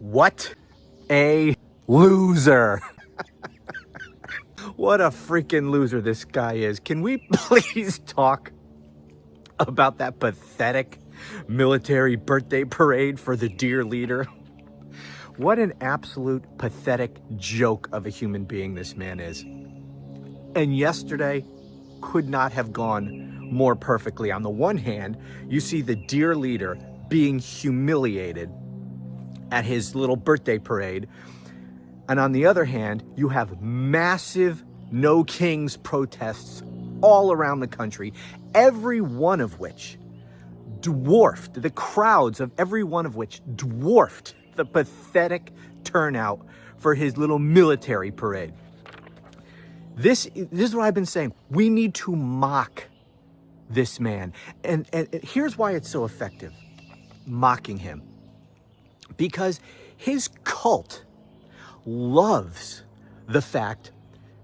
What a loser. What a freaking loser this guy is. Can we please talk about that pathetic military birthday parade for the dear leader? What an absolute pathetic joke of a human being this man is. And yesterday could not have gone more perfectly. On the one hand, you see the dear leader being humiliated at his little birthday parade. And on the other hand, you have massive No Kings protests all around the country, every one of which dwarfed, the crowds of every one of which dwarfed the pathetic turnout for his little military parade. This is what I've been saying. We need to mock this man. And here's why it's so effective, mocking him. Because his cult loves the fact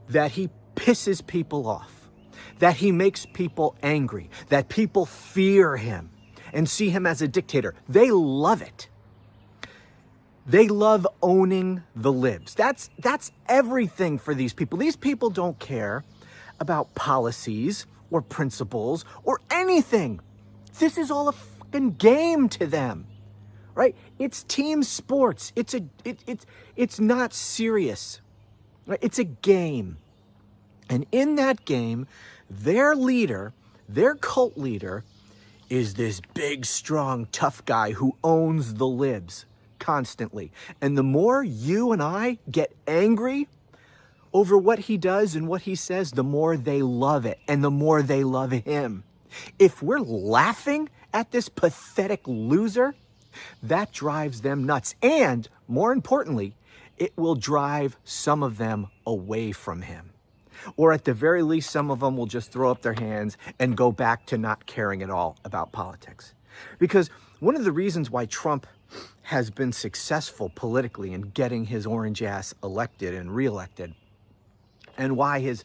that he pisses people off, that he makes people angry, that people fear him and see him as a dictator. They love it. They love owning the libs. That's everything for these people. These people don't care about policies or principles or anything. This is all a fucking game to them. Right? It's team sports. It's not serious. Right? It's a game. And in that game, their leader, their cult leader, is this big, strong, tough guy who owns the libs constantly. And the more you and I get angry over what he does and what he says, the more they love it and the more they love him. If we're laughing at this pathetic loser, that drives them nuts. And more importantly, it will drive some of them away from him. Or at the very least, some of them will just throw up their hands and go back to not caring at all about politics. Because one of the reasons why Trump has been successful politically in getting his orange ass elected and reelected, and why his,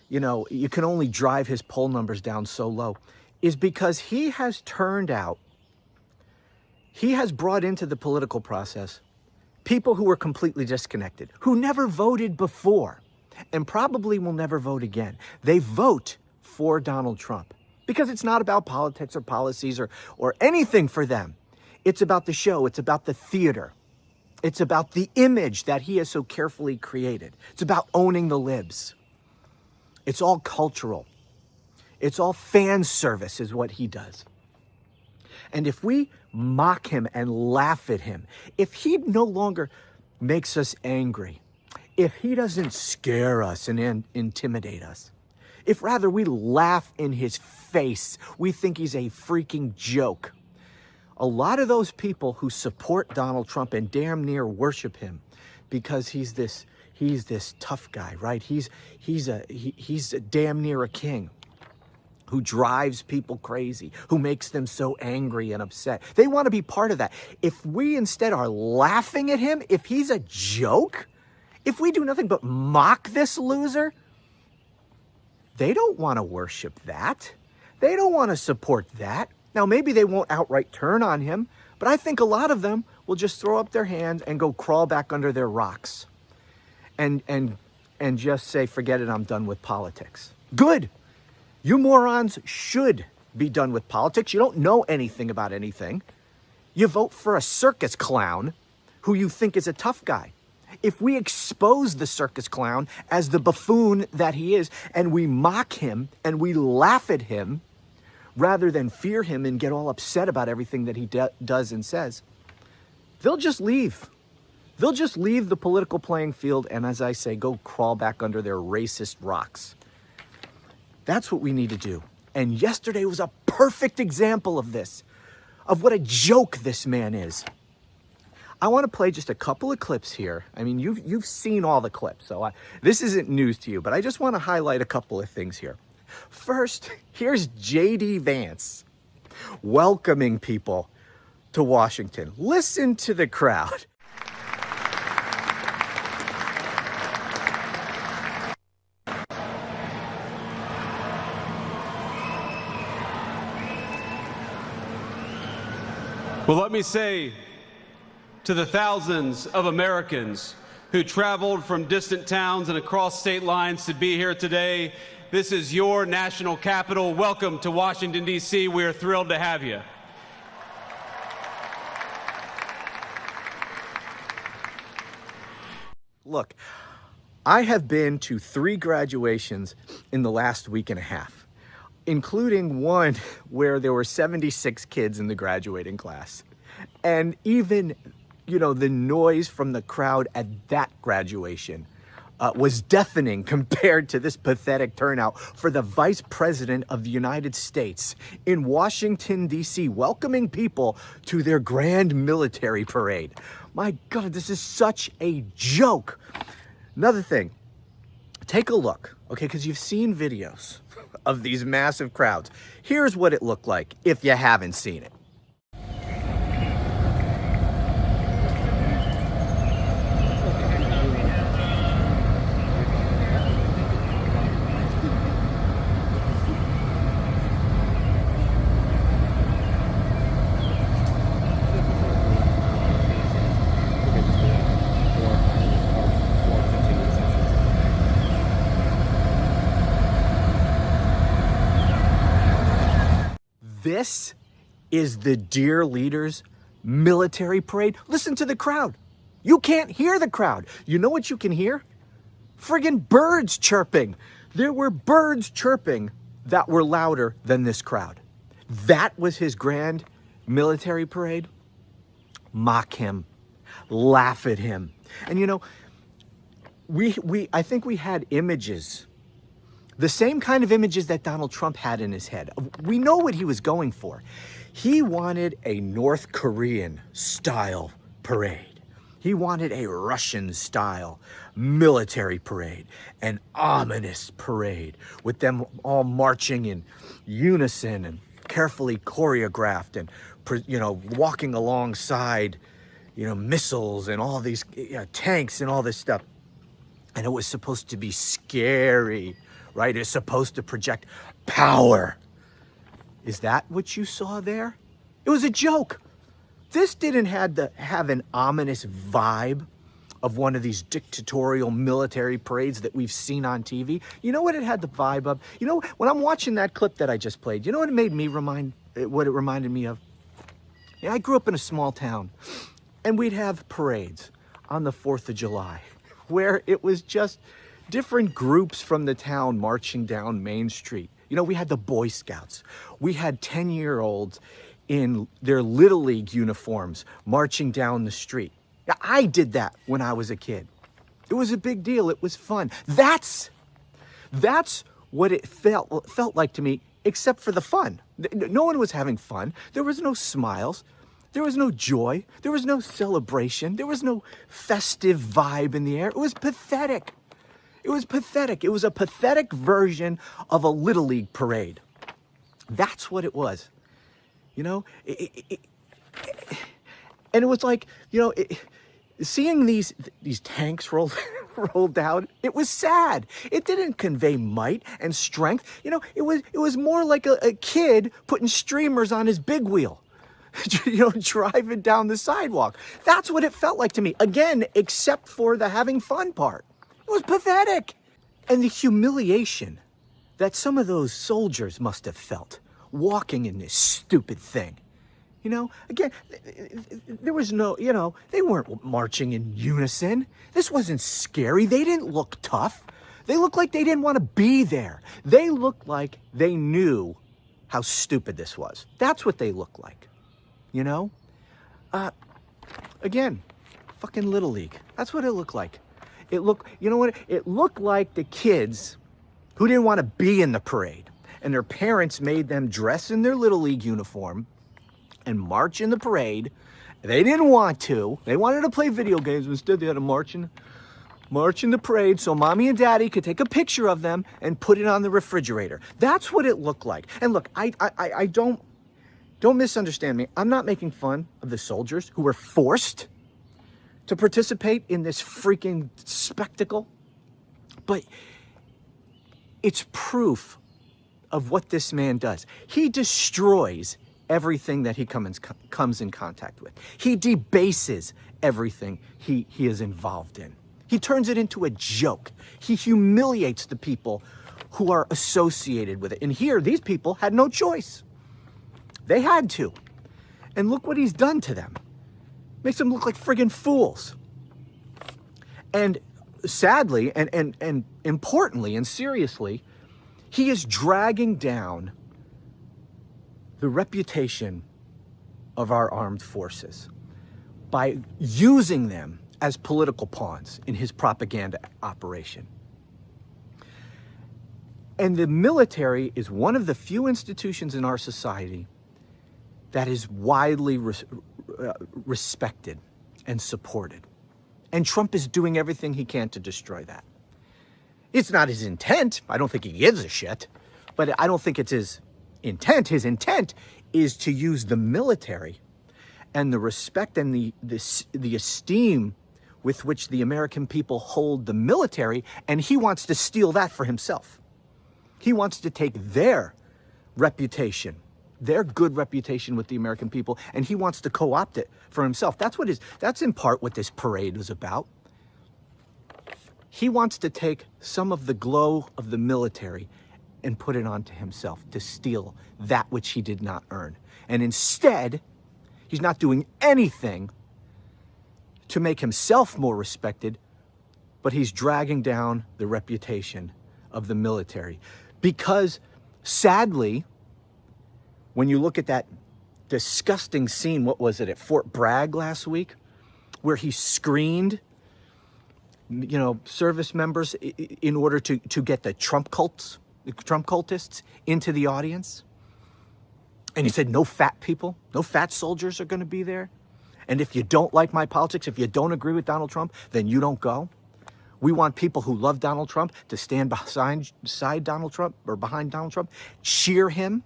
you can only drive his poll numbers down so low, is because he has brought into the political process people who were completely disconnected, who never voted before and probably will never vote again. They vote for Donald Trump because it's not about politics or policies or anything for them. It's about the show. It's about the theater. It's about the image that he has so carefully created. It's about owning the libs. It's all cultural. It's all fan service is what he does. And if we mock him and laugh at him, if he no longer makes us angry, if he doesn't scare us and intimidate us, if rather we laugh in his face, we think he's a freaking joke. A lot of those people who support Donald Trump and damn near worship him because he's this tough guy, right? He's damn near a king who drives people crazy, who makes them so angry and upset. They want to be part of that. If we instead are laughing at him, if he's a joke, if we do nothing but mock this loser, they don't want to worship that. They don't want to support that. Now, maybe they won't outright turn on him, but I think a lot of them will just throw up their hands and go crawl back under their rocks and just say, forget it, I'm done with politics. Good. You morons should be done with politics. You don't know anything about anything. You vote for a circus clown who you think is a tough guy. If we expose the circus clown as the buffoon that he is, and we mock him and we laugh at him, rather than fear him and get all upset about everything that he does and says, they'll just leave. They'll just leave the political playing field and, as I say, go crawl back under their racist rocks. That's what we need to do. And yesterday was a perfect example of this, of what a joke this man is. I want to play just a couple of clips here. I mean, you've seen all the clips, so this isn't news to you, but I just want to highlight a couple of things here. First, here's J.D. Vance welcoming people to Washington. Listen to the crowd. Well, let me say To the thousands of Americans who traveled from distant towns and across state lines to be here today, this is your national capital. Welcome to Washington, D.C. We are thrilled to have you. Look, I have been to 3 graduations in the last week and a half, including one where there were 76 kids in the graduating class. And even, the noise from the crowd at that graduation was deafening compared to this pathetic turnout for the Vice President of the United States in Washington, D.C., welcoming people to their grand military parade. My God, this is such a joke. Another thing, take a look, okay, because you've seen videos of these massive crowds. Here's what it looked like if you haven't seen it. This is the Dear Leaders military parade. Listen to the crowd. You can't hear the crowd. You know what you can hear? Friggin' birds chirping. There were birds chirping that were louder than this crowd. That was his grand military parade. Mock him. Laugh at him. And I think we had images, the same kind of images that Donald Trump had in his head. We know what he was going for. He wanted a North Korean style parade. He wanted a Russian style military parade, an ominous parade with them all marching in unison and carefully choreographed and, walking alongside, missiles and all these tanks and all this stuff. And it was supposed to be scary, right? It's supposed to project power. Is that what you saw there? It was a joke. This didn't have an ominous vibe of one of these dictatorial military parades that we've seen on TV. You know what it had the vibe of? When I'm watching that clip that I just played, you know what it reminded me of? I grew up in a small town, and we'd have parades on the 4th of July, where it was just different groups from the town marching down Main Street. We had the Boy Scouts. We had 10-year-olds in their Little League uniforms marching down the street. I did that when I was a kid. It was a big deal. It was fun. That's what it felt like to me, except for the fun. No one was having fun. There was no smiles. There was no joy. There was no celebration. There was no festive vibe in the air. It was pathetic. It was pathetic. It was a pathetic version of a Little League parade. That's what it was. And it was like, seeing these tanks rolled out, it was sad. It didn't convey might and strength. It was more like a kid putting streamers on his big wheel, driving down the sidewalk. That's what it felt like to me. Again, except for the having fun part. It was pathetic. And the humiliation that some of those soldiers must have felt walking in this stupid thing. Again, there was no, they weren't marching in unison. This wasn't scary. They didn't look tough. They looked like they didn't want to be there. They looked like they knew how stupid this was. That's what they looked like. Again, fucking Little League. That's what it looked like. It looked like the kids who didn't want to be in the parade, and their parents made them dress in their Little League uniform and march in the parade. They didn't want to. They wanted to play video games. Instead, they had to march in the parade so mommy and daddy could take a picture of them and put it on the refrigerator. That's what it looked like. And look, I don't misunderstand me. I'm not making fun of the soldiers who were forced to participate in this freaking spectacle. But it's proof of what this man does. He destroys everything that he comes in contact with. He debases everything he is involved in. He turns it into a joke. He humiliates the people who are associated with it. And here, these people had no choice. They had to. And look what he's done to them. Makes them look like friggin' fools. And sadly, and importantly and seriously, he is dragging down the reputation of our armed forces by using them as political pawns in his propaganda operation. And the military is one of the few institutions in our society that is widely respected and supported. And Trump is doing everything he can to destroy that. It's not his intent. I don't think he gives a shit. But I don't think it's his intent. His intent is to use the military and the respect and the esteem with which the American people hold the military, and he wants to steal that for himself. He wants to take their reputation, their good reputation with the American people, and he wants to co-opt it for himself. That's in part what this parade was about. He wants to take some of the glow of the military and put it onto himself to steal that which he did not earn. And instead, he's not doing anything to make himself more respected, but he's dragging down the reputation of the military. Because sadly, when you look at that disgusting scene, what was it, at Fort Bragg last week, where he screened, service members in order to get the Trump cultists into the audience. And he said, no fat people, no fat soldiers are going to be there. And if you don't like my politics, if you don't agree with Donald Trump, then you don't go. We want people who love Donald Trump to stand beside Donald Trump or behind Donald Trump, cheer him,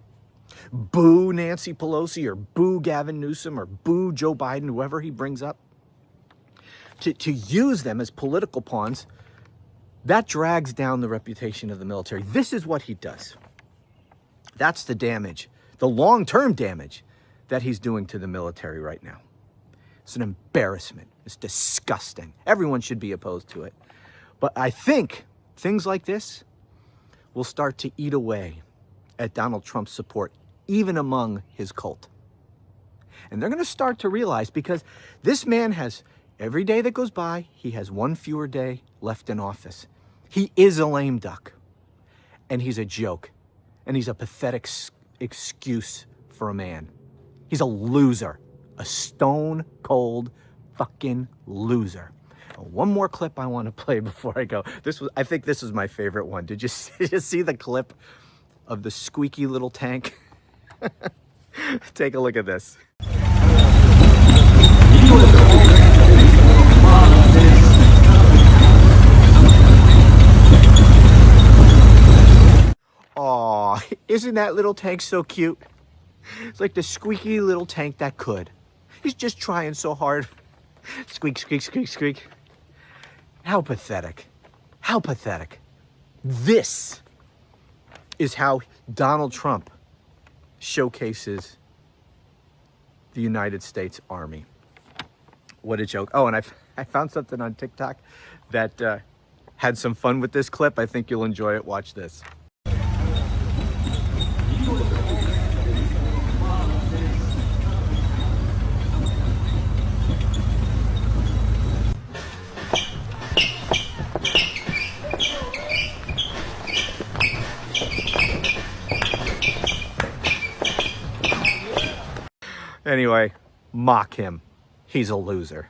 boo Nancy Pelosi or boo Gavin Newsom or boo Joe Biden, whoever he brings up, to use them as political pawns. That drags down the reputation of the military. This is what he does. That's the damage, the long-term damage that he's doing to the military right now. It's an embarrassment. It's disgusting. Everyone should be opposed to it. But I think things like this will start to eat away at Donald Trump's support, even among his cult. And they're going to start to realize, because this man has, every day that goes by, he has one fewer day left in office. He is a lame duck. And he's a joke. And he's a pathetic excuse for a man. He's a loser. A stone cold fucking loser. One more clip I want to play before I go. I think this was my favorite one. Did you see the clip of the squeaky little tank? Take a look at this. Aw, isn't that little tank so cute? It's like the squeaky little tank that could. He's just trying so hard. Squeak, squeak, squeak, squeak. How pathetic. How pathetic. This is how Donald Trump showcases the United States Army. What a joke. Oh, and I found something on TikTok that had some fun with this clip. I think you'll enjoy it. Watch this. Anyway, mock him. He's a loser.